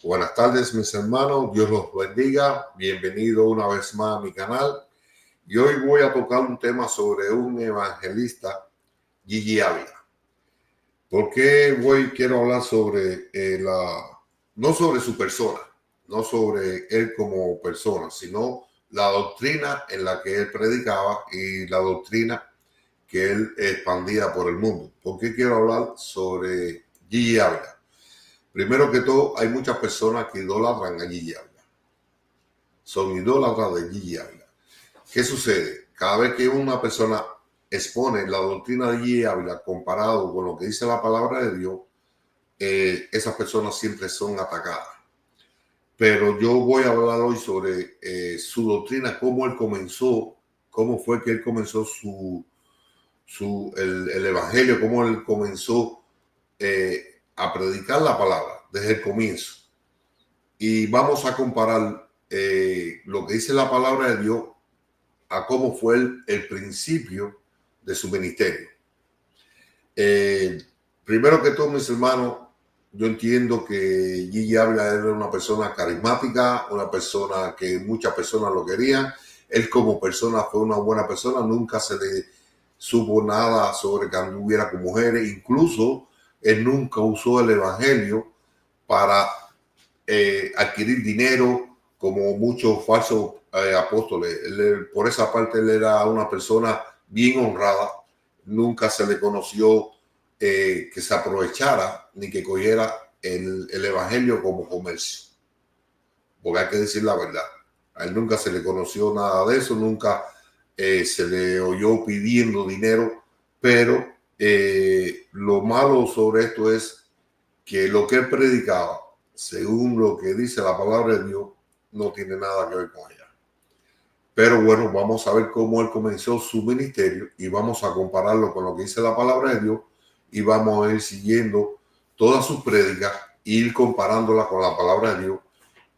Buenas tardes, mis hermanos. Dios los bendiga. Bienvenido una vez más a mi canal. Y hoy voy a tocar un tema sobre un evangelista, Gigi Ávila. ¿Por qué quiero hablar sobre no sobre su persona, no sobre él como persona, sino la doctrina en la que él predicaba y la doctrina que él expandía por el mundo? ¿Por qué quiero hablar sobre Gigi Ávila? Primero que todo, hay muchas personas que idolatran a Gigi Ávila. Son idólatras de Gigi Ávila. ¿Qué sucede? Cada vez que una persona expone la doctrina de Gigi Ávila comparado con lo que dice la palabra de Dios, esas personas siempre son atacadas. Pero yo voy a hablar hoy sobre su doctrina, cómo él comenzó, cómo fue que él comenzó el evangelio, cómo él comenzó a predicar la palabra desde el comienzo. Y vamos a comparar lo que dice la palabra de Dios a cómo fue el principio de su ministerio. Primero que todo, mis hermanos, yo entiendo que Gigi Ávila era una persona carismática, una persona que muchas personas lo querían. Él como persona fue una buena persona, nunca se le supo nada sobre que anduviera con mujeres. Incluso él nunca usó el evangelio para adquirir dinero como muchos falsos apóstoles. Por esa parte, él era una persona bien honrada. Nunca se le conoció que se aprovechara ni que cogiera el evangelio como comercio. Porque hay que decir la verdad. A él nunca se le conoció nada de eso, nunca se le oyó pidiendo dinero, pero lo malo sobre esto es que lo que él predicaba, según lo que dice la palabra de Dios, no tiene nada que ver con ella. Pero bueno, vamos a ver cómo él comenzó su ministerio y vamos a compararlo con lo que dice la palabra de Dios y vamos a ir siguiendo todas sus prédicas, ir comparándola con la palabra de Dios.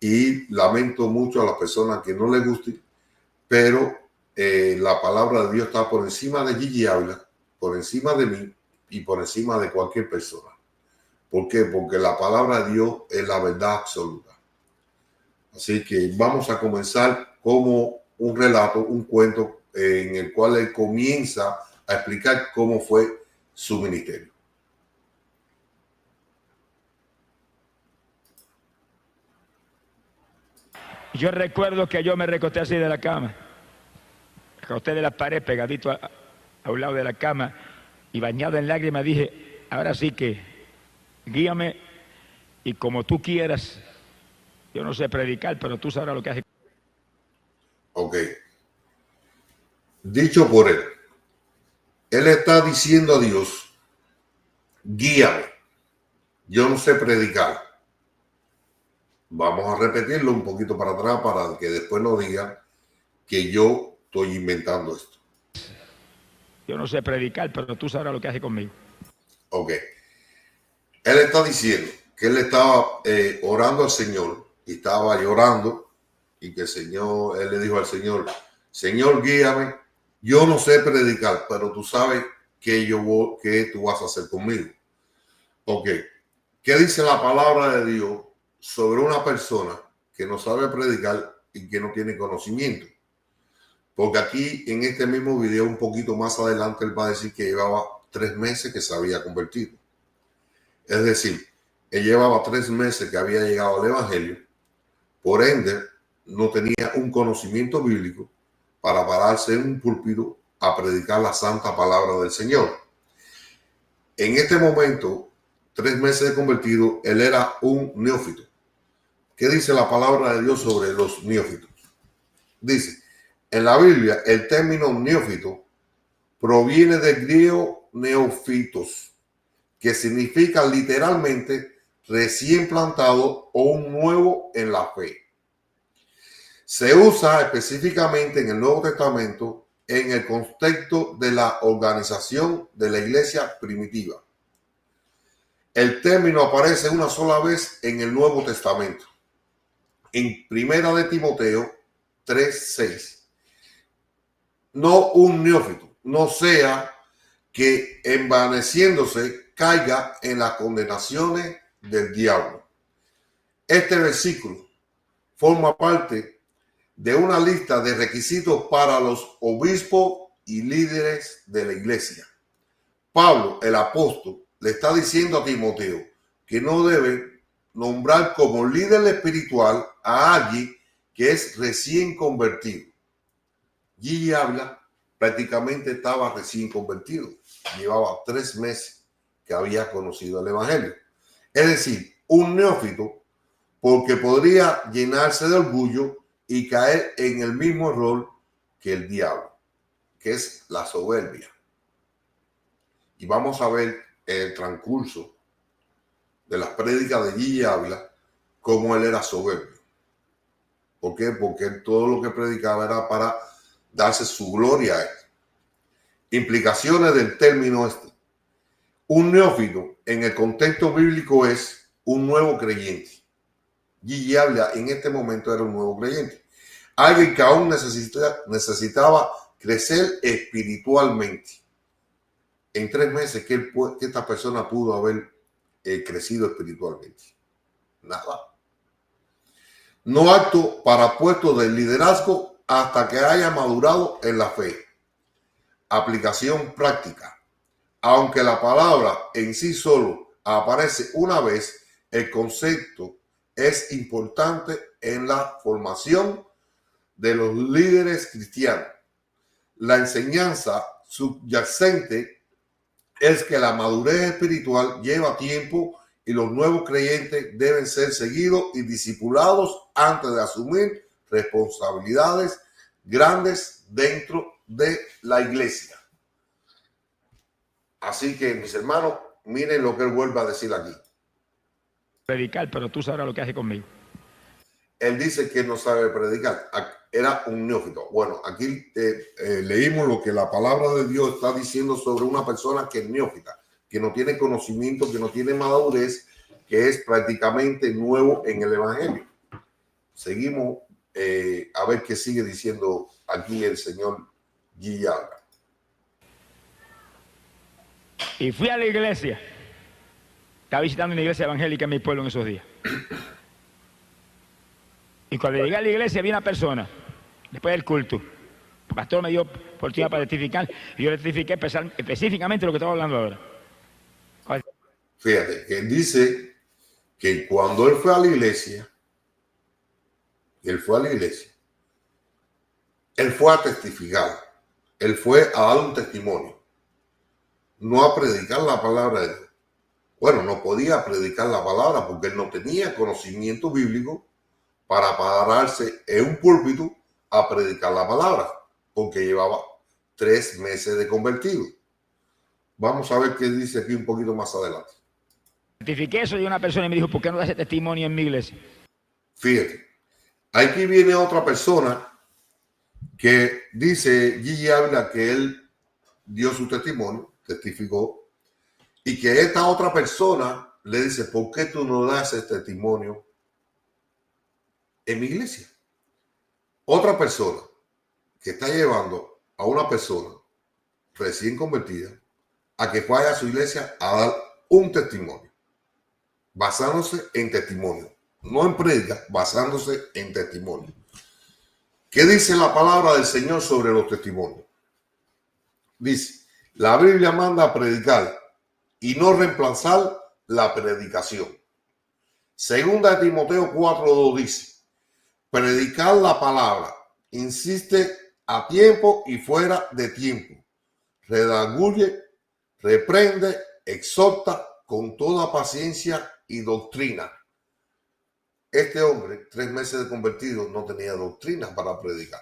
Y lamento mucho a las personas que no les guste, pero la palabra de Dios está por encima de Gigi Ávila, por encima de mí y por encima de cualquier persona. ¿Por qué? Porque la palabra de Dios es la verdad absoluta. Así que vamos a comenzar como un relato, un cuento en el cual él comienza a explicar cómo fue su ministerio. Yo recuerdo que yo me recosté así de la cama, recosté de la pared pegadito a un lado de la cama y bañado en lágrimas dije, ahora sí que guíame y como tú quieras. Yo no sé predicar, pero tú sabrás lo que haces. Ok. Dicho por él está diciendo a Dios, guíame, yo no sé predicar. Vamos a repetirlo un poquito para atrás para que después no digan que yo estoy inventando esto. Yo no sé predicar, pero tú sabrás lo que haces conmigo. Ok. Él está diciendo que él estaba orando al Señor y estaba llorando y que el Señor, él le dijo al Señor, Señor, guíame, yo no sé predicar, pero tú sabes que tú vas a hacer conmigo. Ok. ¿Qué dice la palabra de Dios sobre una persona que no sabe predicar y que no tiene conocimiento? Porque aquí en este mismo video, un poquito más adelante, él va a decir que llevaba 3 meses que se había convertido. Es decir, él llevaba 3 meses que había llegado al evangelio, por ende, no tenía un conocimiento bíblico para pararse en un púlpito a predicar la santa palabra del Señor. En este momento, 3 meses de convertido, él era un neófito. ¿Qué dice la palabra de Dios sobre los neófitos? Dice, en la Biblia, el término neófito proviene del griego neófitos, que significa literalmente recién plantado o un nuevo en la fe. Se usa específicamente en el Nuevo Testamento en el contexto de la organización de la iglesia primitiva. El término aparece una sola vez en el Nuevo Testamento, en Primera de Timoteo 3:6. No un neófito, no sea que envaneciéndose caiga en las condenaciones del diablo. Este versículo forma parte de una lista de requisitos para los obispos y líderes de la iglesia. Pablo, el apóstol, le está diciendo a Timoteo que no debe nombrar como líder espiritual a alguien que es recién convertido. Gigi Ávila prácticamente estaba recién convertido. Llevaba 3 meses que había conocido el evangelio. Es decir, un neófito, porque podría llenarse de orgullo y caer en el mismo error que el diablo, que es la soberbia. Y vamos a ver el transcurso de las prédicas de Gigi Ávila, cómo él era soberbio. ¿Por qué? Porque él todo lo que predicaba era para darse su gloria a él. Implicaciones del término este. Un neófito en el contexto bíblico es un nuevo creyente. Gigi Ávila en este momento era un nuevo creyente. Alguien que aún necesitaba crecer espiritualmente. En 3 meses que esta persona pudo haber crecido espiritualmente. Nada. No apto para puestos de liderazgo hasta que haya madurado en la fe. Aplicación práctica. Aunque la palabra en sí solo aparece una vez, el concepto es importante en la formación de los líderes cristianos. La enseñanza subyacente es que la madurez espiritual lleva tiempo y los nuevos creyentes deben ser seguidos y discipulados antes de asumir responsabilidades grandes dentro de la iglesia. Así que, mis hermanos, miren lo que él vuelve a decir aquí. Predicar, pero tú sabrás lo que hace conmigo. Él dice que no sabe predicar. Era un neófito. Bueno, aquí leímos lo que la palabra de Dios está diciendo sobre una persona que es neófita, que no tiene conocimiento, que no tiene madurez, que es prácticamente nuevo en el evangelio. Seguimos a ver qué sigue diciendo aquí el señor Gigi Ávila. Y fui a la iglesia. Estaba visitando una iglesia evangélica en mi pueblo en esos días. Y cuando llegué a la iglesia vi una persona, después del culto. El pastor me dio oportunidad para testificar y yo le testifiqué específicamente lo que estaba hablando ahora. Fíjate, que él dice que cuando él fue a la iglesia, él fue a testificar, él fue a dar un testimonio, no a predicar la palabra de Dios. Bueno, no podía predicar la palabra porque él no tenía conocimiento bíblico para pararse en un púlpito a predicar la palabra, porque llevaba 3 meses de convertido. Vamos a ver qué dice aquí un poquito más adelante. Certifiqué eso de una persona y me dijo, ¿por qué no das ese testimonio en mi iglesia? Fíjate, aquí viene otra persona que dice Gigi Ávila que él dio su testimonio, testificó, y que esta otra persona le dice, ¿por qué tú no das ese testimonio en mi iglesia? Otra persona que está llevando a una persona recién convertida a que vaya a su iglesia a dar un testimonio, basándose en testimonio, no en prédica, basándose en testimonio. ¿Qué dice la palabra del Señor sobre los testimonios? Dice, la Biblia manda a predicar y no reemplazar la predicación. Segunda de Timoteo 4:2 dice, predicar la palabra, insiste a tiempo y fuera de tiempo, redarguye, reprende, exhorta con toda paciencia y doctrina. Este hombre, 3 meses de convertido, no tenía doctrina para predicar.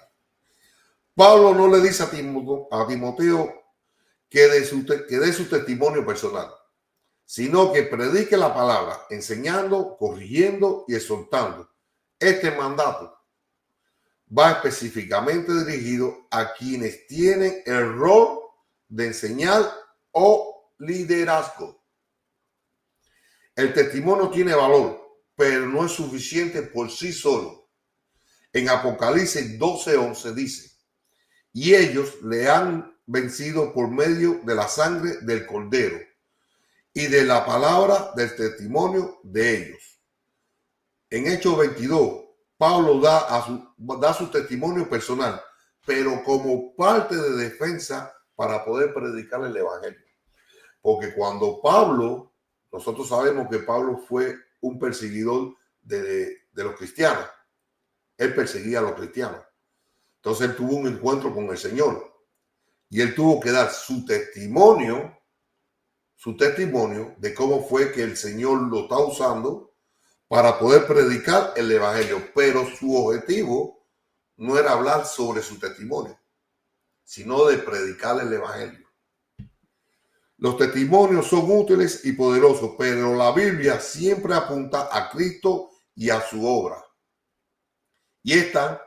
Pablo no le dice a Timoteo que dé su testimonio personal, sino que predique la palabra, enseñando, corrigiendo y exhortando. Este mandato va específicamente dirigido a quienes tienen el rol de enseñar o liderazgo. El testimonio tiene valor, pero no es suficiente por sí solo. En Apocalipsis 12:11 dice, y ellos le han vencido por medio de la sangre del Cordero y de la palabra del testimonio de ellos. En Hechos 22, Pablo da su testimonio personal, pero como parte de defensa para poder predicar el evangelio. Porque cuando Pablo, nosotros sabemos que Pablo fue un perseguidor de los cristianos. Él perseguía a los cristianos. Entonces él tuvo un encuentro con el Señor y él tuvo que dar su testimonio de cómo fue que el Señor lo está usando para poder predicar el evangelio. Pero su objetivo no era hablar sobre su testimonio, sino de predicar el evangelio. Los testimonios son útiles y poderosos, pero la Biblia siempre apunta a Cristo y a su obra. Y están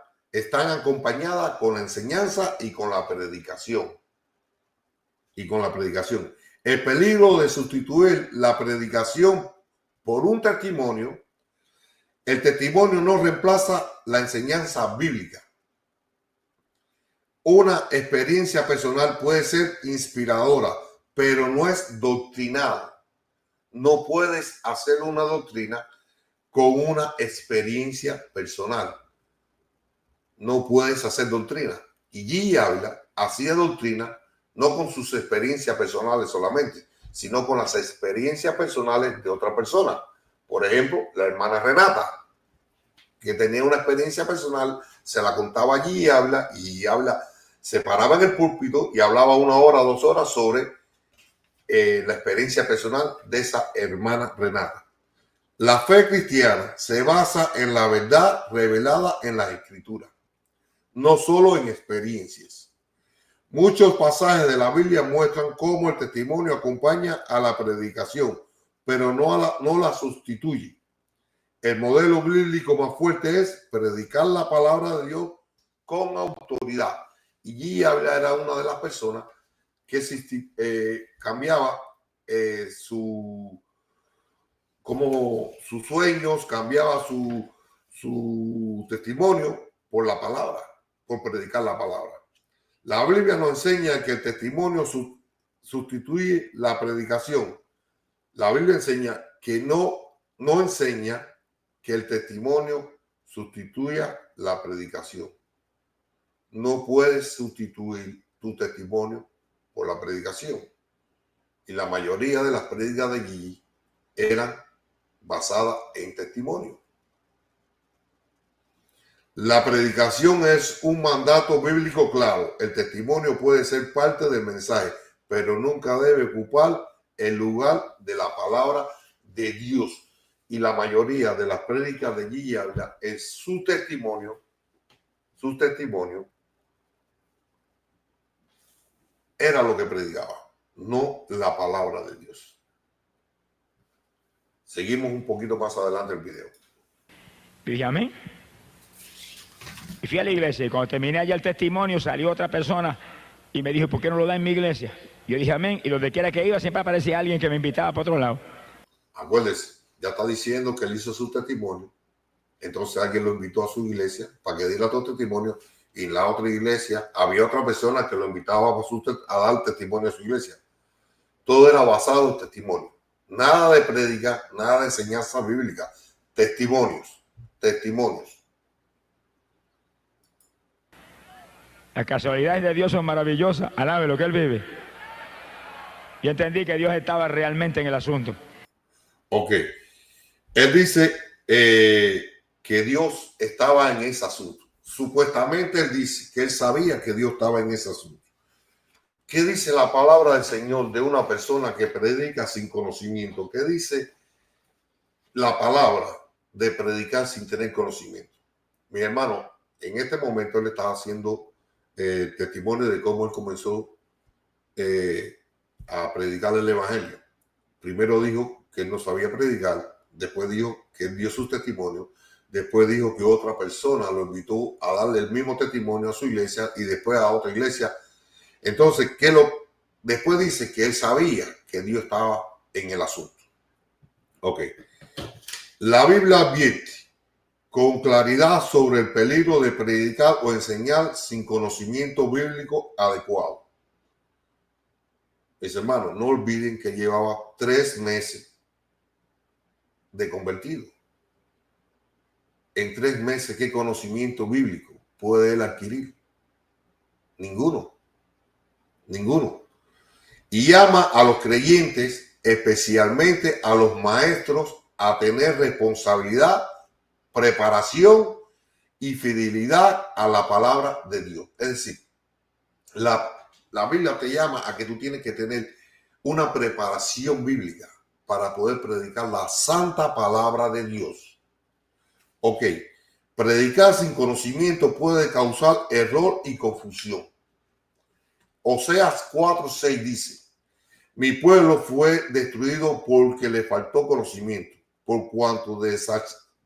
acompañadas con la enseñanza y con la predicación. El peligro de sustituir la predicación por un testimonio. El testimonio no reemplaza la enseñanza bíblica. Una experiencia personal puede ser inspiradora, pero no es doctrinal. No puedes hacer una doctrina con una experiencia personal. No puedes hacer doctrina. Y Gigi Ávila hacía doctrina no con sus experiencias personales solamente, sino con las experiencias personales de otra persona. Por ejemplo, la hermana Renata, que tenía una experiencia personal, se la contaba a Gigi Ávila y Gigi Ávila se paraba en el púlpito y hablaba 1 hora, 2 horas sobre la experiencia personal de esa hermana Renata. La fe cristiana se basa en la verdad revelada en las Escrituras, no solo en experiencias. Muchos pasajes de la Biblia muestran cómo el testimonio acompaña a la predicación, pero no la sustituye. El modelo bíblico más fuerte es predicar la palabra de Dios con autoridad. Y Gigi Ávila era una de las personas que cambiaba sus sueños, cambiaba su testimonio por la palabra, por predicar la palabra. La Biblia nos enseña que el testimonio sustituye la predicación. La Biblia enseña que no enseña que el testimonio sustituya la predicación. No puedes sustituir tu testimonio por la predicación. Y la mayoría de las prédicas de Gigi eran basadas en testimonio. La predicación es un mandato bíblico claro. El testimonio puede ser parte del mensaje, pero nunca debe ocupar el lugar de la palabra de Dios. Y la mayoría de las prédicas de Gigi Ávila es su testimonio era lo que predicaba, no la palabra de Dios. Seguimos un poquito más adelante el video. Y amén. Y fui a la iglesia y cuando terminé allá el testimonio salió otra persona y me dijo, ¿por qué no lo da en mi iglesia? Yo dije amén, y donde quiera que iba siempre aparecía alguien que me invitaba para otro lado. Acuérdese, ya está diciendo que él hizo su testimonio, entonces alguien lo invitó a su iglesia para que diera otro testimonio, y en la otra iglesia había otra persona que lo invitaba a dar testimonio a su iglesia. Todo era basado en testimonio. Nada de prédica, nada de enseñanza bíblica. Testimonios. Las casualidades de Dios son maravillosas. Alabe lo que Él vive. Y entendí que Dios estaba realmente en el asunto. Ok. Él dice que Dios estaba en ese asunto. Supuestamente él dice que él sabía que Dios estaba en ese asunto. ¿Qué dice la palabra del Señor de una persona que predica sin conocimiento? ¿Qué dice la palabra de predicar sin tener conocimiento? Mi hermano, en este momento él estaba haciendo testimonio de cómo él comenzó a predicar el evangelio. Primero dijo que él no sabía predicar, después dijo que él dio su testimonio, después dijo que otra persona lo invitó a darle el mismo testimonio a su iglesia y después a otra iglesia. Entonces, después dice que él sabía que Dios estaba en el asunto. Ok. La Biblia advierte con claridad sobre el peligro de predicar o enseñar sin conocimiento bíblico adecuado. Mis hermanos, no olviden que llevaba 3 meses de convertido. en 3 meses, ¿qué conocimiento bíblico puede él adquirir? Ninguno. Y llama a los creyentes, especialmente a los maestros, a tener responsabilidad, preparación y fidelidad a la palabra de Dios. Es decir, la Biblia te llama a que tú tienes que tener una preparación bíblica para poder predicar la santa palabra de Dios. Ok, predicar sin conocimiento puede causar error y confusión. Oseas 4:6 dice: mi pueblo fue destruido porque le faltó conocimiento, por cuanto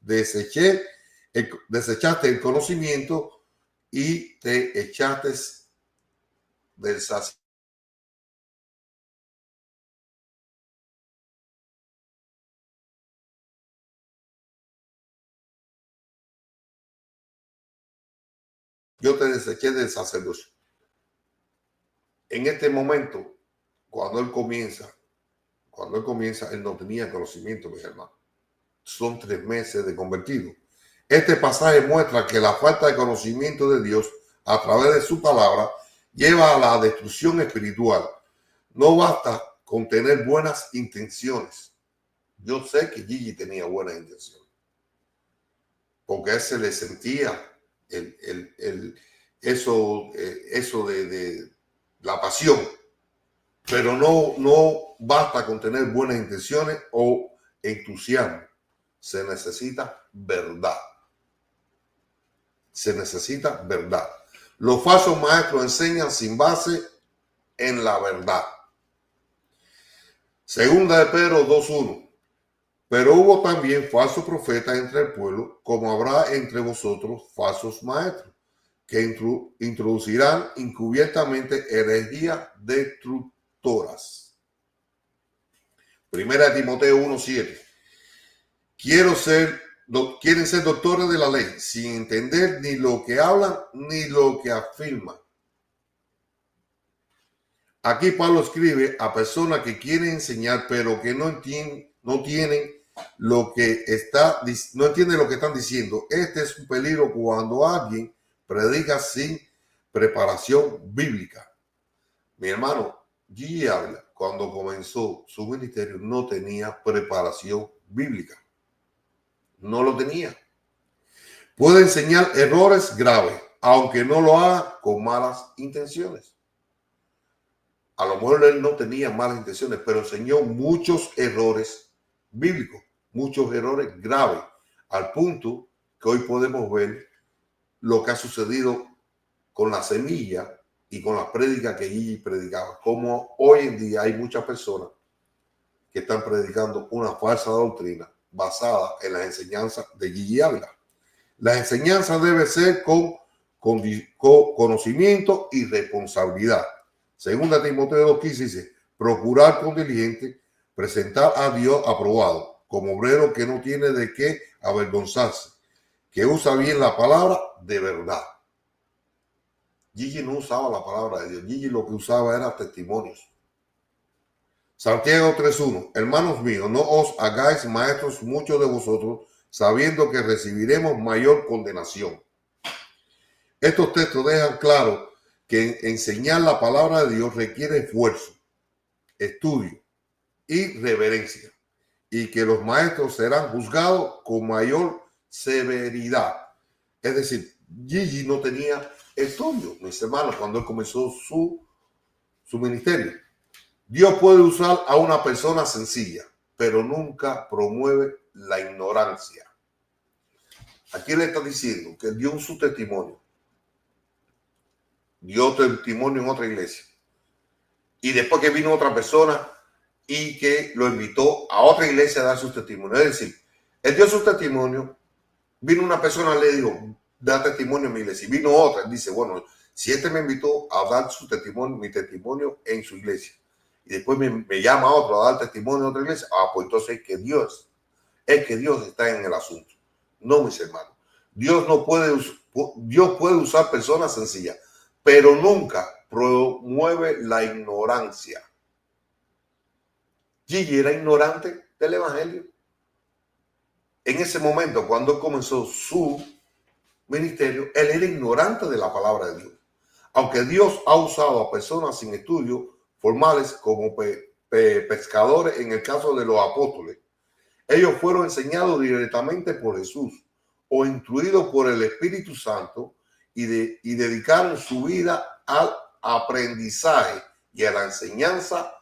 desechaste el conocimiento y te echaste del sacerdocio. Yo te deseché del sacerdocio. En este momento, cuando él comienza, él no tenía conocimiento, mis hermanos. Son 3 meses de convertido. Este pasaje muestra que la falta de conocimiento de Dios a través de su palabra lleva a la destrucción espiritual. No basta con tener buenas intenciones. Yo sé que Gigi tenía buenas intenciones, porque a él se le sentía eso de la pasión, pero no basta con tener buenas intenciones o entusiasmo. Se necesita verdad. Se necesita verdad. Los falsos maestros enseñan sin base en la verdad. Segunda de Pedro 2:1. Pero hubo también falsos profetas entre el pueblo, como habrá entre vosotros falsos maestros, que introducirán encubiertamente herejías destructoras. Primera de Timoteo 1:7. Quieren ser doctores de la ley, sin entender ni lo que hablan ni lo que afirman. Aquí Pablo escribe a personas que quieren enseñar, pero que no entienden lo que están diciendo. Este es un peligro cuando alguien predica sin preparación bíblica. Mi hermano Gigi Ávila, cuando comenzó su ministerio, no tenía preparación bíblica. No lo tenía. Puede enseñar errores graves, aunque no lo haga con malas intenciones. A lo mejor él no tenía malas intenciones, pero enseñó muchos errores bíblicos, muchos errores graves, al punto que hoy podemos ver lo que ha sucedido con la semilla y con la prédica que Gigi predicaba. Como hoy en día hay muchas personas que están predicando una falsa doctrina basada en las enseñanzas de Gigi Ávila. La enseñanza debe ser con conocimiento y responsabilidad. Segunda Timoteo 2:15 dice: procurar con diligente presentar a Dios aprobado, como obrero que no tiene de qué avergonzarse, que usa bien la palabra de verdad. Gigi no usaba la palabra de Dios. Gigi lo que usaba era testimonios. Santiago 3:1. Hermanos míos, no os hagáis maestros muchos de vosotros, sabiendo que recibiremos mayor condenación. Estos textos dejan claro que enseñar la palabra de Dios requiere esfuerzo, estudio y reverencia, y que los maestros serán juzgados con mayor severidad. Es decir, Gigi no tenía estudio, mis hermanos, cuando él comenzó su ministerio. Dios puede usar a una persona sencilla, pero nunca promueve la ignorancia. Aquí le está diciendo que dio su testimonio. Dio testimonio en otra iglesia. Y después que vino otra persona y que lo invitó a otra iglesia a dar su testimonio. Es decir, él dio su testimonio, vino una persona, le dijo, da testimonio en mi iglesia. Y vino otra, él dice, bueno, si este me invitó a dar su testimonio, mi testimonio en su iglesia, y después me llama otro a dar testimonio en otra iglesia, pues entonces es que Dios está en el asunto. No, mis hermanos. Dios puede usar personas sencillas, pero nunca promueve la ignorancia. Gigi era ignorante del evangelio. En ese momento, cuando él comenzó su ministerio, él era ignorante de la palabra de Dios. Aunque Dios ha usado a personas sin estudios formales como pescadores en el caso de los apóstoles, ellos fueron enseñados directamente por Jesús o instruidos por el Espíritu Santo y dedicaron su vida al aprendizaje y a la enseñanza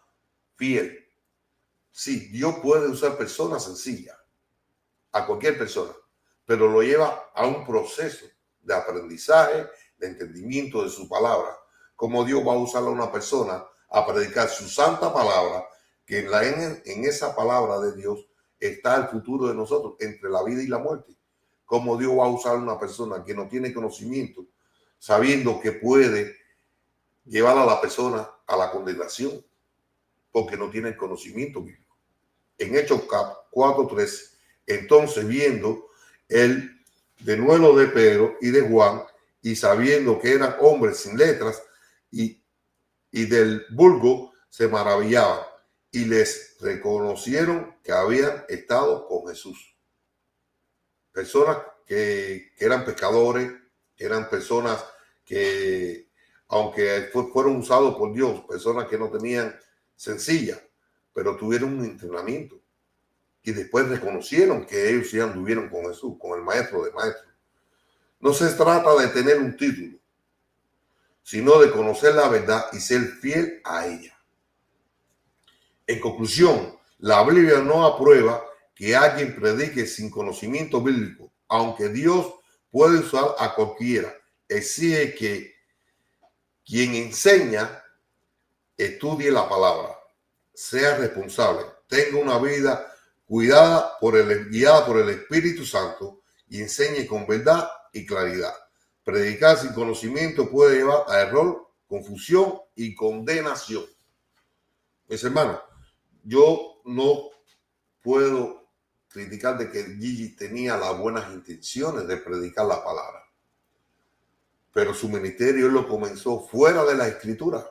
fiel. Sí, Dios puede usar personas sencillas, a cualquier persona, pero lo lleva a un proceso de aprendizaje, de entendimiento de su palabra. Como Dios va a usar a una persona a predicar su santa palabra, que en esa palabra de Dios está el futuro de nosotros, entre la vida y la muerte. Como Dios va a usar a una persona que no tiene conocimiento, sabiendo que puede llevar a la persona a la condenación, porque no tiene el conocimiento bíblico. En Hechos 4:13, entonces viendo el denuedo de Pedro y de Juan, y sabiendo que eran hombres sin letras y del vulgo, se maravillaban y les reconocieron que habían estado con Jesús. Personas que eran pescadores, eran personas que, aunque fueron usados por Dios, personas que no tenían sencilla, pero tuvieron un entrenamiento y después reconocieron que ellos sí anduvieron con Jesús, con el maestro de maestros. No se trata de tener un título, sino de conocer la verdad y ser fiel a ella. En conclusión, la Biblia no aprueba que alguien predique sin conocimiento bíblico, aunque Dios puede usar a cualquiera. Exige que quien enseña estudie la palabra, sea responsable, tenga una vida guiada por el Espíritu Santo y enseñe con verdad y claridad. Predicar sin conocimiento puede llevar a error, confusión y condenación. Mis hermanos, yo no puedo criticar de que Gigi tenía las buenas intenciones de predicar la palabra, pero su ministerio lo comenzó fuera de la Escritura.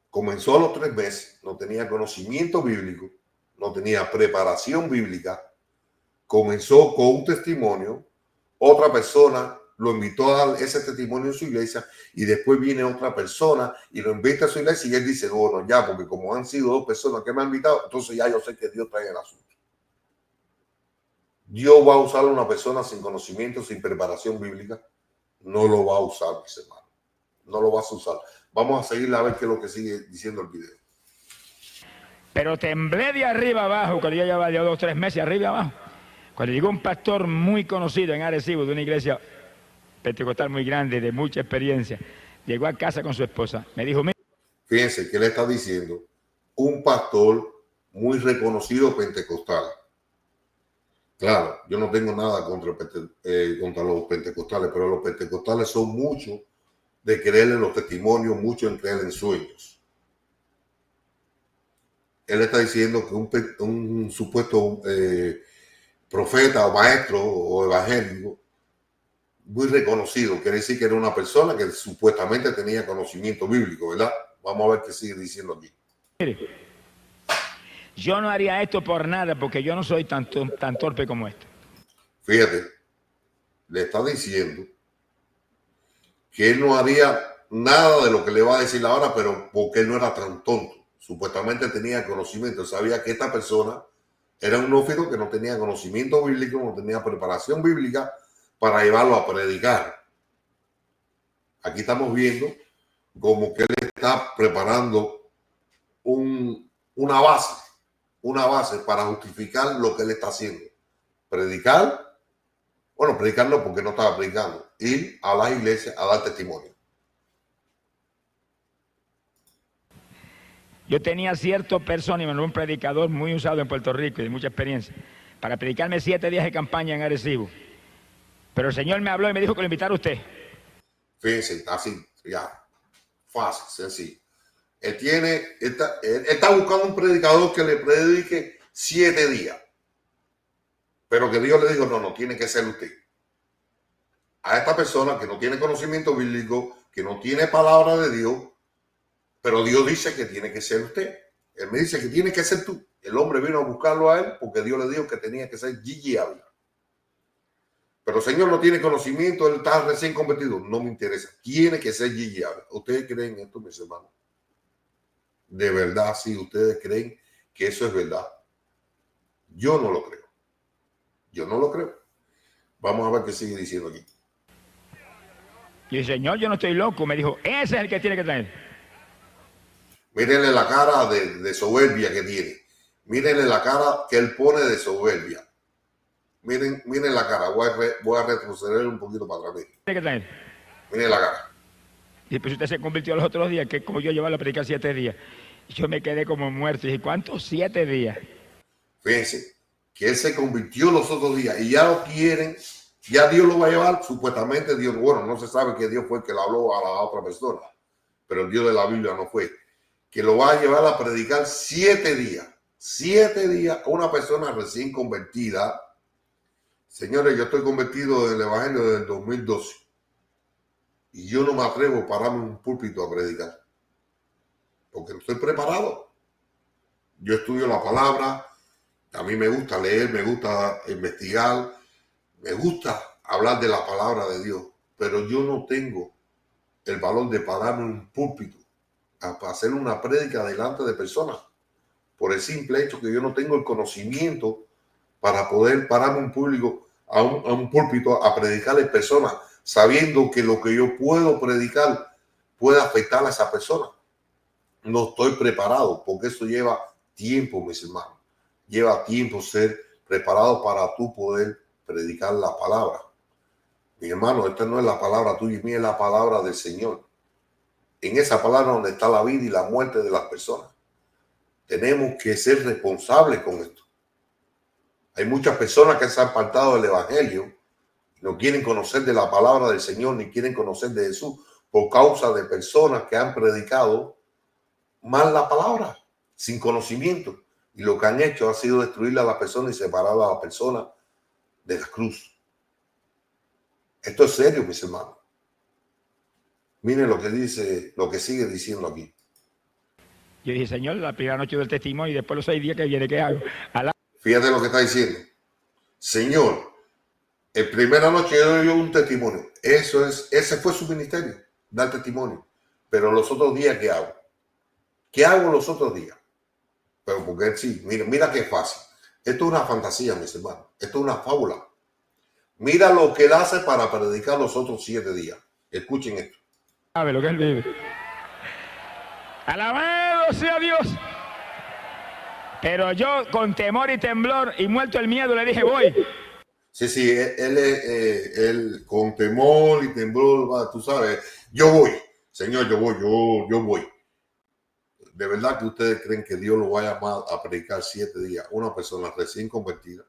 Comenzó a los 3 meses, no tenía conocimiento bíblico, no tenía preparación bíblica, comenzó con un testimonio, otra persona lo invitó a dar ese testimonio en su iglesia y después viene otra persona y lo invita a su iglesia y él dice, bueno, ya, porque como han sido 2 personas que me han invitado, entonces ya yo sé que Dios trae el asunto. Dios va a usar a una persona sin conocimiento, sin preparación bíblica, no lo va a usar, mis hermanos, no lo vas a usar. Vamos a seguir a ver qué es lo que sigue diciendo el video. Pero temblé de arriba abajo, cuando yo llevaba 2 o 3 meses arriba abajo. Cuando llegó un pastor muy conocido en Arecibo, de una iglesia pentecostal muy grande, de mucha experiencia, llegó a casa con su esposa. Me dijo, fíjense que le está diciendo un pastor muy reconocido pentecostal. Claro, yo no tengo nada contra los pentecostales, pero los pentecostales son muchos de creer en los testimonios, mucho en creer en sueños. Él está diciendo que un supuesto profeta o maestro o evangélico muy reconocido, quiere decir que era una persona que supuestamente tenía conocimiento bíblico, ¿verdad? Vamos a ver qué sigue diciendo aquí. mire, yo no haría esto por nada porque yo no soy tan torpe como este. Fíjate, le está diciendo que él no haría nada de lo que le va a decir ahora, pero porque él no era tan tonto. Supuestamente tenía conocimiento, sabía que esta persona era un neófito que no tenía conocimiento bíblico, no tenía preparación bíblica para llevarlo a predicar. Aquí estamos viendo como que él está preparando una base para justificar lo que él está haciendo. Predicar, bueno, predicar no, porque no estaba predicando, ir a las iglesias a dar testimonio. Yo tenía cierto persona, un predicador muy usado en Puerto Rico y de mucha experiencia, para predicarme 7 días de campaña en Arecibo. Pero el Señor me habló y me dijo que lo invitara a usted. Fíjense, así, ya, fácil, sencillo. Él está buscando un predicador que le predique 7 días. Pero que Dios le dijo, no, tiene que ser usted. A esta persona que no tiene conocimiento bíblico, que no tiene palabra de Dios, pero Dios dice que tiene que ser usted. Él me dice que tiene que ser tú. El hombre vino a buscarlo a él porque Dios le dijo que tenía que ser Gigi Ávila. Pero el Señor no tiene conocimiento, él está recién convertido. No me interesa. Tiene que ser Gigi Ávila. ¿Ustedes creen esto, mis hermanos? De verdad, sí, ustedes creen que eso es verdad. Yo no lo creo. Yo no lo creo. Vamos a ver qué sigue diciendo aquí. Y el Señor, yo no estoy loco. Me dijo, ese es el que tiene que traer. Mírenle la cara de soberbia que tiene. Mírenle la cara que él pone de soberbia. Miren la cara. Voy a retroceder un poquito para atrás. Tiene que traer. Miren la cara. Y pues usted se convirtió los otros días, que como yo llevaba a predicar 7 días. Y yo me quedé como muerto. Y dije, ¿cuántos 7 días? Fíjense, que él se convirtió los otros días y ya lo quieren, ya Dios lo va a llevar, supuestamente Dios, bueno, no se sabe que Dios fue el que le habló a la otra persona, pero el Dios de la Biblia no fue, que lo va a llevar a predicar 7 días, 7 días a una persona recién convertida. Señores, yo estoy convertido en el Evangelio desde el 2012 y yo no me atrevo a pararme en un púlpito a predicar, porque no estoy preparado. Yo estudio la palabra. A mí me gusta leer, me gusta investigar, me gusta hablar de la palabra de Dios, pero yo no tengo el valor de pararme en un púlpito a hacer una prédica delante de personas, por el simple hecho que yo no tengo el conocimiento para poder pararme un público a un púlpito a predicarle a personas, sabiendo que lo que yo puedo predicar puede afectar a esa persona. No estoy preparado, porque eso lleva tiempo, mis hermanos. Lleva tiempo ser preparado para tú poder predicar la palabra. Mi hermano, esta no es la palabra tuya y mía, es la palabra del Señor. En esa palabra donde está la vida y la muerte de las personas. Tenemos que ser responsables con esto. Hay muchas personas que se han apartado del Evangelio, no quieren conocer de la palabra del Señor, ni quieren conocer de Jesús, por causa de personas que han predicado mal la palabra, sin conocimiento. Y lo que han hecho ha sido destruirle a la persona y separar a la persona de la cruz. Esto es serio, mis hermanos. Miren lo que dice, lo que sigue diciendo aquí. Yo dije, Señor, la primera noche del testimonio y después los 6 días que viene, ¿qué hago? Fíjate lo que está diciendo. Señor, en primera noche yo doy un testimonio. Ese fue su ministerio, dar testimonio. Pero los otros días, ¿qué hago? ¿Qué hago los otros días? Pero porque sí, mira qué fácil. Esto es una fantasía, mis hermanos. Esto es una fábula. Mira lo que él hace para predicar los otros 7 días. Escuchen esto. Sabe lo que él vive. Alabado sea Dios. Pero yo con temor y temblor y muerto el miedo le dije, voy. Sí, él con temor y temblor, tú sabes, yo voy. Señor, yo voy. ¿De verdad que ustedes creen que Dios lo va a llamar a predicar 7 días? Una persona recién convertida.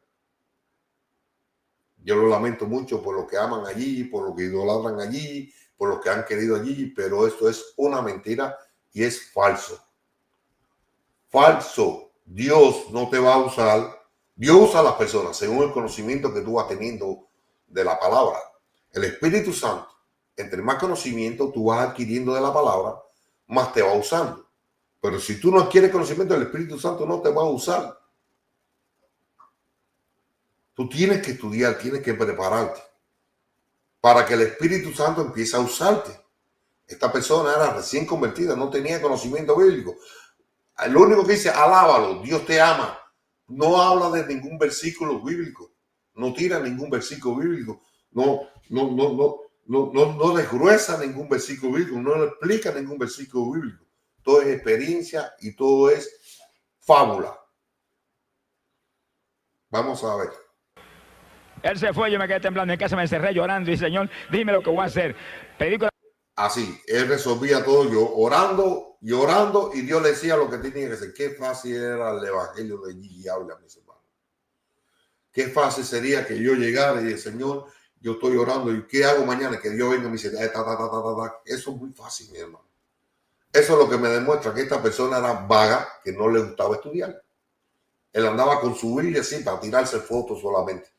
Yo lo lamento mucho por los que aman allí, por los que idolatran allí, por los que han querido allí, pero esto es una mentira y es falso. Falso. Dios no te va a usar. Dios usa a las personas según el conocimiento que tú vas teniendo de la palabra. El Espíritu Santo, entre más conocimiento tú vas adquiriendo de la palabra, más te va usando. Pero si tú no adquieres conocimiento, el Espíritu Santo no te va a usar. Tú tienes que estudiar, tienes que prepararte para que el Espíritu Santo empiece a usarte. Esta persona era recién convertida, no tenía conocimiento bíblico. Lo único que dice, alábalo, Dios te ama. No habla de ningún versículo bíblico. No tira ningún versículo bíblico. No desgruesa ningún versículo bíblico. No le explica ningún versículo bíblico. Todo es experiencia y todo es fábula. Vamos a ver. Él se fue, yo me quedé temblando en casa, me encerré llorando y Señor, dime lo que voy a hacer. Predico. Así, él resolvía todo yo orando, llorando, y Dios le decía lo que tenía que hacer. Qué fácil era el evangelio de Gigi Ávila, mis hermanos. Qué fácil sería que yo llegara y diga, Señor, yo estoy orando, ¿y qué hago mañana? Que Dios venga y me dice, Eso es muy fácil, mi hermano. Eso es lo que me demuestra que esta persona era vaga, que no le gustaba estudiar. Él andaba con su Biblia así para tirarse fotos solamente.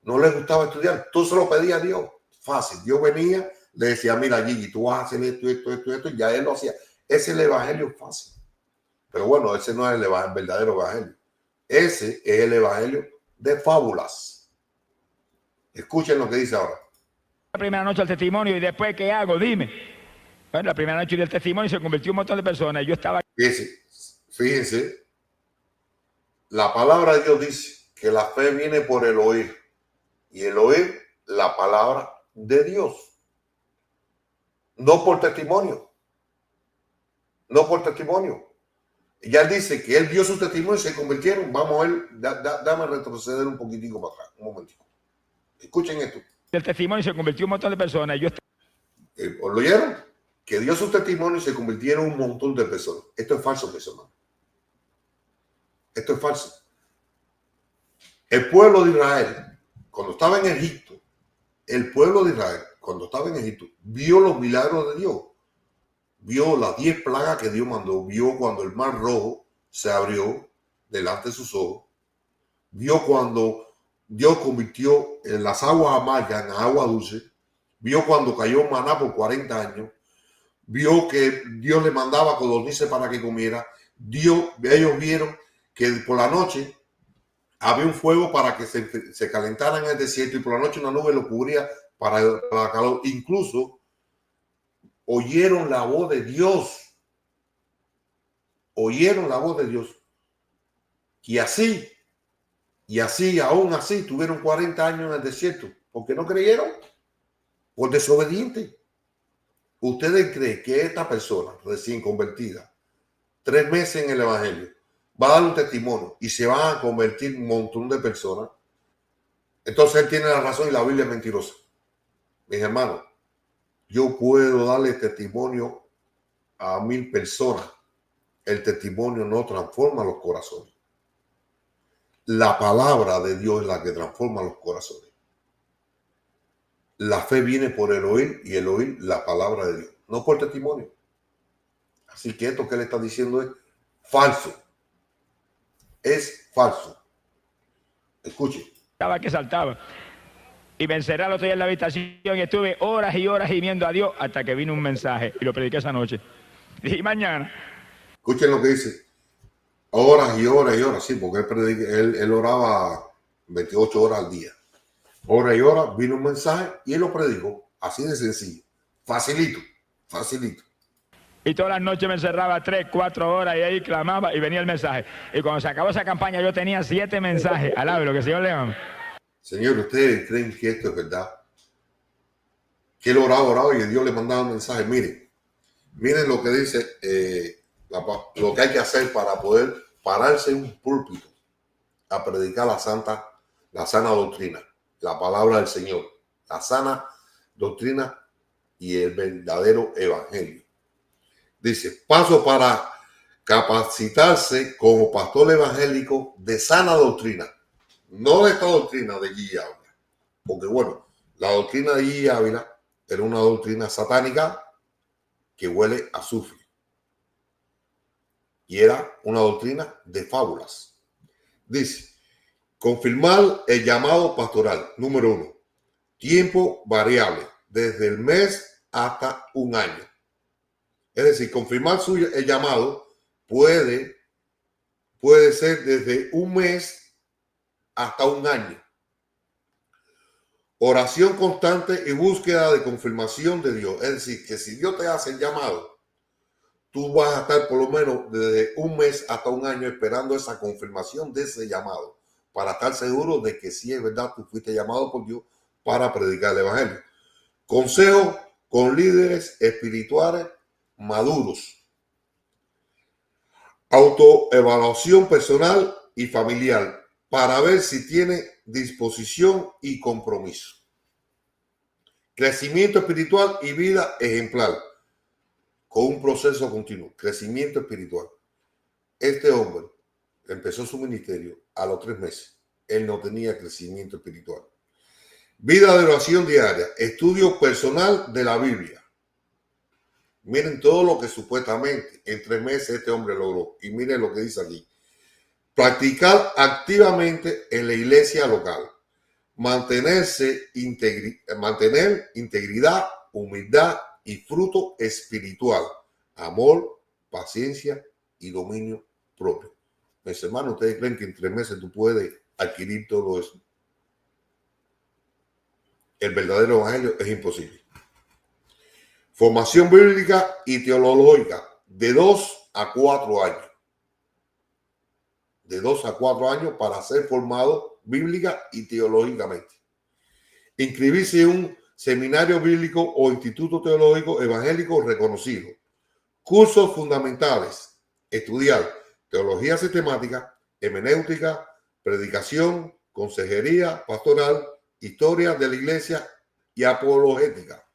No le gustaba estudiar. Tú se lo pedías a Dios. Fácil. Dios venía, le decía, mira, Gigi, tú vas a hacer esto, y ya él lo hacía. Ese es el evangelio fácil. Pero bueno, ese no es el verdadero evangelio. Ese es el evangelio de fábulas. Escuchen lo que dice ahora. La primera noche al testimonio y después, ¿qué hago? Dime. Bueno, la primera noche del testimonio se convirtió en un montón de personas. Yo estaba... Fíjense, la palabra de Dios dice que la fe viene por el oír. Y el oír la palabra de Dios. No por testimonio. No por testimonio. Ya él dice que él dio su testimonio y se convirtieron. Vamos a ver, dame retroceder un poquitico para atrás, un momentico. Escuchen esto. El testimonio se convirtió en un montón de personas. Yo ¿Lo oyeron? Que dio su testimonio y se convirtieron en un montón de personas. Esto es falso, mis hermanos. Esto es falso. El pueblo de Israel, cuando estaba en Egipto, vio los milagros de Dios. Vio las 10 plagas que Dios mandó. Vio cuando el mar rojo se abrió delante de sus ojos. Vio cuando Dios convirtió en las aguas amargas en agua dulce. Vio cuando cayó maná por 40 años. Vio que Dios le mandaba codornices para que comiera. Ellos vieron que por la noche había un fuego para que se calentara en el desierto y por la noche una nube lo cubría para calor. Incluso oyeron la voz de Dios. Oyeron la voz de Dios. Y así, aún así, tuvieron 40 años en el desierto. ¿Por qué no creyeron? Por desobediente. ¿Ustedes creen que esta persona recién convertida, 3 meses en el evangelio, va a dar un testimonio y se van a convertir un montón de personas? Entonces él tiene la razón y la Biblia es mentirosa. Mis hermanos, yo puedo darle testimonio a 1000 personas. El testimonio no transforma los corazones. La palabra de Dios es la que transforma los corazones. La fe viene por el oír y el oír la palabra de Dios, no por testimonio. Así que esto que él está diciendo es falso. Es falso. Escuche. estaba que saltaba. Y me encerré al otro día en la habitación y estuve horas y horas gimiendo a Dios hasta que vino un mensaje y lo prediqué esa noche. Y mañana. Escuchen lo que dice. Horas y horas y horas, sí, porque él oraba 28 horas al día. Horas y horas, vino un mensaje y él lo predicó. Así de sencillo. Facilito, facilito. Y todas las noches me encerraba 3, 4 horas y ahí clamaba y venía el mensaje. Y cuando se acabó esa campaña yo tenía 7 mensajes. Alabe lo que el Señor le ama. Señor, ¿ustedes creen que esto es verdad? Que él oraba y Dios le mandaba un mensaje. Miren lo que dice lo que hay que hacer para poder pararse en un púlpito a predicar la sana doctrina, la palabra del Señor, la sana doctrina y el verdadero evangelio. Dice, paso para capacitarse como pastor evangélico de sana doctrina, no de esta doctrina de G. Ávila, porque bueno, la doctrina de G. Ávila era una doctrina satánica que huele a azufre y era una doctrina de fábulas. Dice, confirmar el llamado pastoral, número 1, tiempo variable, desde el mes hasta un año. Es decir, confirmar el llamado puede ser desde un mes hasta un año. Oración constante y búsqueda de confirmación de Dios. Es decir, que si Dios te hace el llamado, tú vas a estar por lo menos desde un mes hasta un año esperando esa confirmación de ese llamado para estar seguro de que sí es verdad, tú fuiste llamado por Dios para predicar el evangelio. Consejo con líderes espirituales maduros. Autoevaluación personal y familiar para ver si tiene disposición y compromiso. Crecimiento espiritual y vida ejemplar con un proceso continuo. Crecimiento espiritual. Este hombre empezó su ministerio a los 3 meses. Él no tenía crecimiento espiritual. Vida de oración diaria. Estudio personal de la Biblia. Miren todo lo que supuestamente en 3 meses este hombre logró. Y miren lo que dice aquí. Practicar activamente en la iglesia local. Mantener integridad, humildad y fruto espiritual. Amor, paciencia y dominio propio. Mis hermanos, ¿ustedes creen que en 3 meses tú puedes adquirir todo eso? El verdadero evangelio es imposible. Formación bíblica y teológica de 2 a 4 años. De 2 a 4 años para ser formado bíblica y teológicamente. Inscribirse en un seminario bíblico o instituto teológico evangélico reconocido. Cursos fundamentales. Estudiar teología sistemática, hermenéutica, predicación, consejería pastoral, historia de la iglesia y apologética.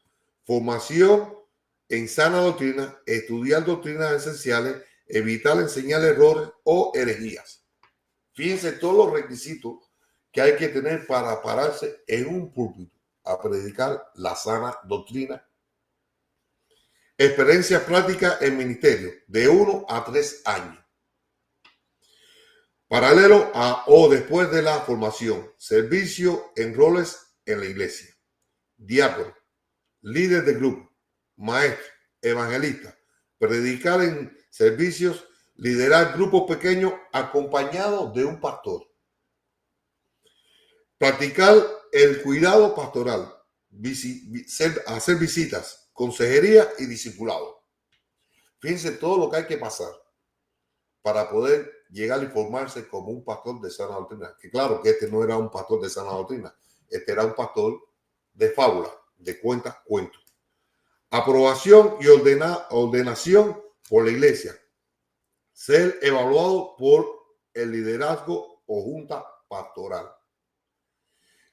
Formación en sana doctrina, estudiar doctrinas esenciales, evitar enseñar errores o herejías. Fíjense todos los requisitos que hay que tener para pararse en un púlpito a predicar la sana doctrina. Experiencia práctica en ministerio de 1 a 3 años. Paralelo a o después de la formación, servicio en roles en la iglesia. Diácono, líder de grupo, maestro, evangelista, predicar en servicios, liderar grupos pequeños acompañados de un pastor. Practicar el cuidado pastoral, hacer visitas, consejería y discipulado. Fíjense todo lo que hay que pasar para poder llegar y formarse como un pastor de sana doctrina. Que claro que este no era un pastor de sana doctrina, este era un pastor de fábula, de cuentos. Aprobación y ordenación por la iglesia. Ser evaluado por el liderazgo o junta pastoral.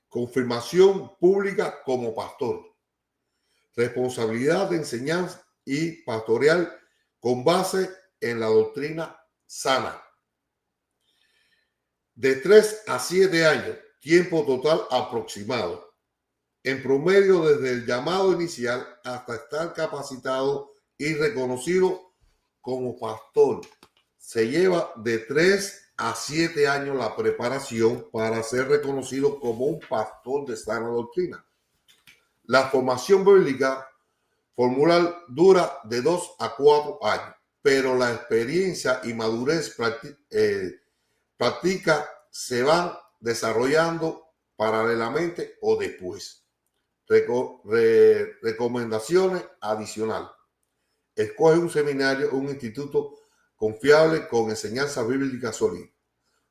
Confirmación pública como pastor. Responsabilidad de enseñanza y pastoreal con base en la doctrina sana. De 3 a 7 años, tiempo total aproximado. En promedio desde el llamado inicial hasta estar capacitado y reconocido como pastor. Se lleva de 3 a 7 años la preparación para ser reconocido como un pastor de sana doctrina. La formación bíblica formular dura de 2 a 4 años, pero la experiencia y madurez práctica se van desarrollando paralelamente o después. Recomendaciones adicionales. Escoge un seminario, un instituto confiable con enseñanza bíblica sólida.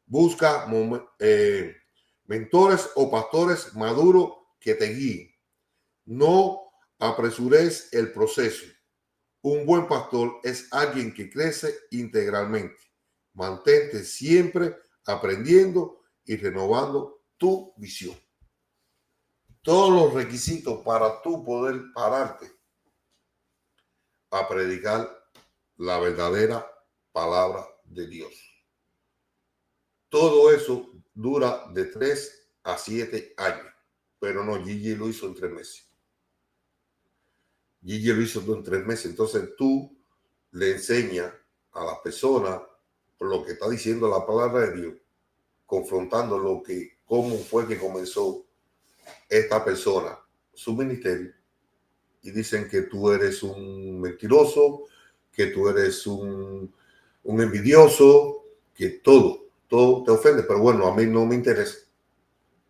Busca mentores o pastores maduros que te guíen. No apresures el proceso. Un buen pastor es alguien que crece integralmente. Mantente siempre aprendiendo y renovando tu visión. Todos los requisitos para tú poder pararte a predicar la verdadera palabra de Dios. Todo eso dura de 3 a 7 años, pero no, Gigi lo hizo en 3 meses. Gigi lo hizo en 3 meses, entonces tú le enseñas a la persona lo que está diciendo la palabra de Dios, confrontando cómo fue que comenzó esta persona su ministerio, y dicen que tú eres un mentiroso, que tú eres un envidioso, que todo te ofende, pero bueno, a mí no me interesa,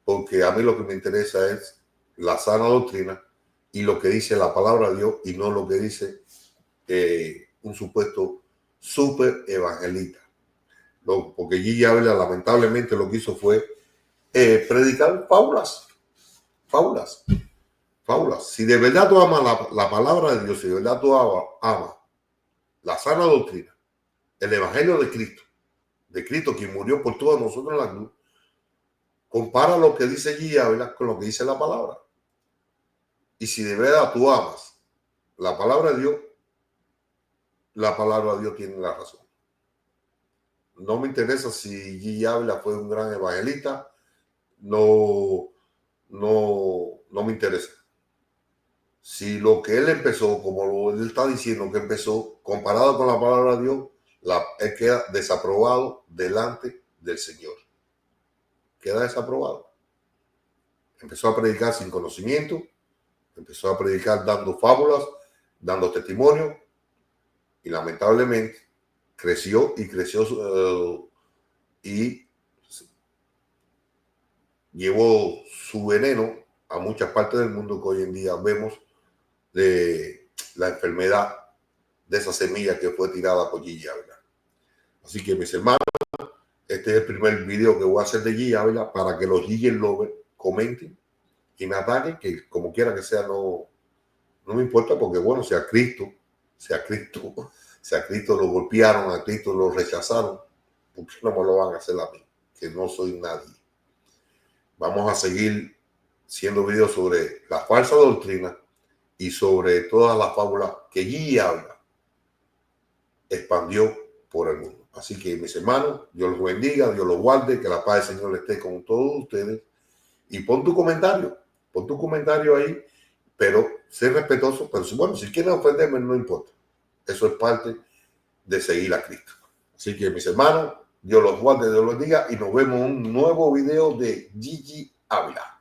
porque a mí lo que me interesa es la sana doctrina y lo que dice la palabra de Dios y no lo que dice un supuesto super evangelista. Porque Gigi Ávila lamentablemente lo que hizo fue predicar fábulas. Si de verdad tú amas la palabra de Dios, si de verdad tú amas la sana doctrina, el evangelio de Cristo quien murió por todos nosotros en la cruz, compara lo que dice Gigi Ávila con lo que dice la palabra. Y si de verdad tú amas la palabra de Dios, la palabra de Dios tiene la razón. No me interesa si Gigi Ávila fue un gran evangelista, no me interesa. Si lo que él empezó, como él está diciendo que empezó, comparado con la palabra de Dios, él queda desaprobado delante del Señor. Queda desaprobado. Empezó a predicar sin conocimiento, empezó a predicar dando fábulas, dando testimonio, y lamentablemente creció y creció y llevó su veneno a muchas partes del mundo que hoy en día vemos de la enfermedad de esa semilla que fue tirada por Gigi Ávila. Así que, mis hermanos, este es el primer video que voy a hacer de Gigi Ávila para que los Gigi lovers comenten y me ataquen, que como quiera que sea, no me importa, porque bueno, si a Cristo lo golpearon, a Cristo lo rechazaron, ¿por qué no me lo van a hacer a mí? Que no soy nadie. Vamos a seguir haciendo videos sobre la falsa doctrina y sobre todas las fábulas que Gigi Ávila expandió por el mundo. Así que, mis hermanos, Dios los bendiga, Dios los guarde, que la paz del Señor esté con todos ustedes. Y pon tu comentario ahí, pero sé respetuoso. Pero bueno, si quieren ofenderme, no importa. Eso es parte de seguir a Cristo. Así que, mis hermanos, Dios los guarde, Dios los bendiga, y nos vemos en un nuevo video de Gigi Ávila.